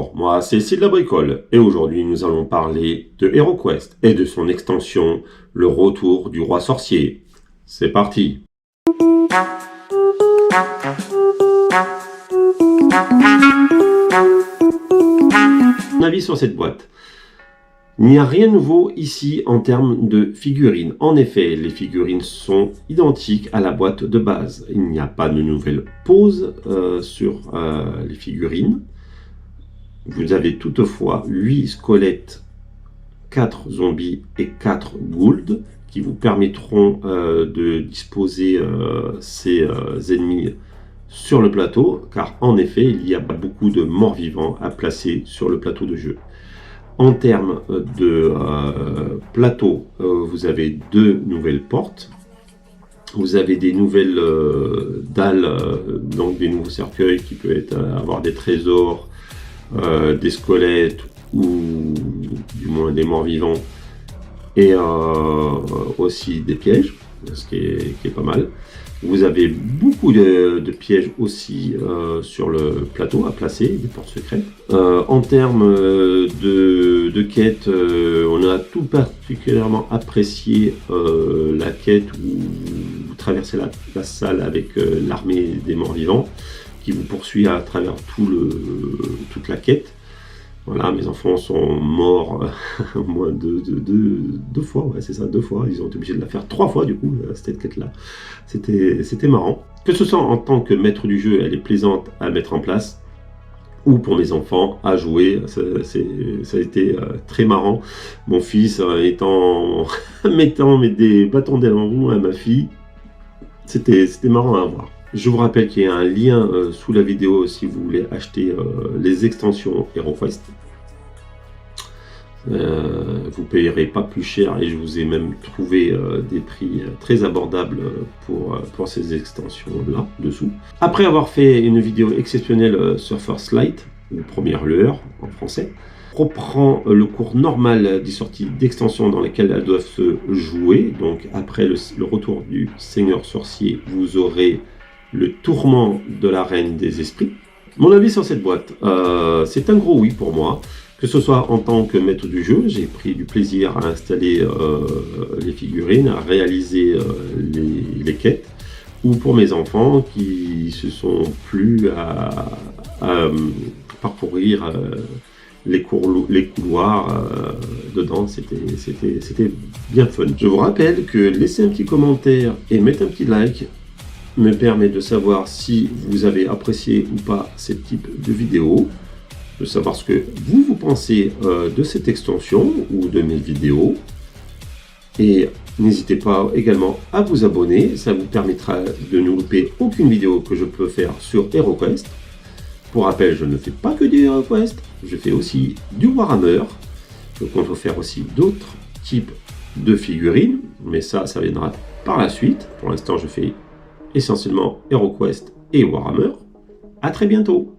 Bonjour, moi c'est Sid la Bricole et aujourd'hui nous allons parler de HeroQuest et de son extension, le retour du roi sorcier. C'est parti. Mon avis sur cette boîte. Il n'y a rien de nouveau ici en termes de figurines. En effet, les figurines sont identiques à la boîte de base. Il n'y a pas de nouvelle pose sur les figurines. Vous avez toutefois 8 squelettes, 4 zombies et 4 ghouls qui vous permettront de disposer ces ennemis sur le plateau, car en effet, il y a beaucoup de morts vivants à placer sur le plateau de jeu. En termes de plateau, vous avez 2 nouvelles portes. Vous avez des nouvelles dalles, donc des nouveaux cercueils qui peuvent avoir des trésors, des squelettes ou du moins des morts vivants, et aussi des pièges, ce qui est pas mal. Vous avez beaucoup de pièges aussi sur le plateau à placer, des portes secrètes. En termes de quêtes, on a tout particulièrement apprécié la quête où vous traversez la salle avec l'armée des morts vivants qui vous poursuit à travers toute la quête. Voilà, mes enfants sont morts au moins deux fois, ouais, c'est ça, 2 fois. Ils ont été obligés de la faire 3 fois, du coup, cette quête-là. C'était marrant. Que ce soit en tant que maître du jeu, elle est plaisante à mettre en place, ou pour mes enfants à jouer, ça a été très marrant. Mon fils mettant des bâtons d'aile en roue à ma fille, c'était marrant à voir. Je vous rappelle qu'il y a un lien sous la vidéo si vous voulez acheter les extensions HeroQuest. Vous ne payerez pas plus cher et je vous ai même trouvé des prix très abordables pour ces extensions-là dessous. Après avoir fait une vidéo exceptionnelle sur First Light, ou Première Lueur en français, reprend le cours normal des sorties d'extensions dans lesquelles elles doivent se jouer. Donc après le retour du Seigneur Sorcier, vous aurez le tourment de la Reine des Esprits. Mon avis sur cette boîte, c'est un gros oui pour moi. Que ce soit en tant que maître du jeu, j'ai pris du plaisir à installer les figurines, à réaliser les quêtes, ou pour mes enfants qui se sont plu à parcourir les couloirs dedans. C'était bien fun. Je vous rappelle que laisser un petit commentaire et mettre un petit like me permet de savoir si vous avez apprécié ou pas ce type de vidéo, de savoir ce que vous pensez de cette extension ou de mes vidéos. Et n'hésitez pas également à vous abonner, ça vous permettra de ne louper aucune vidéo que je peux faire sur HeroQuest. Pour rappel, je ne fais pas que du HeroQuest, je fais aussi du Warhammer. Je compte faire aussi d'autres types de figurines, mais ça viendra par la suite. Pour l'instant, je fais essentiellement HeroQuest et Warhammer. À très bientôt.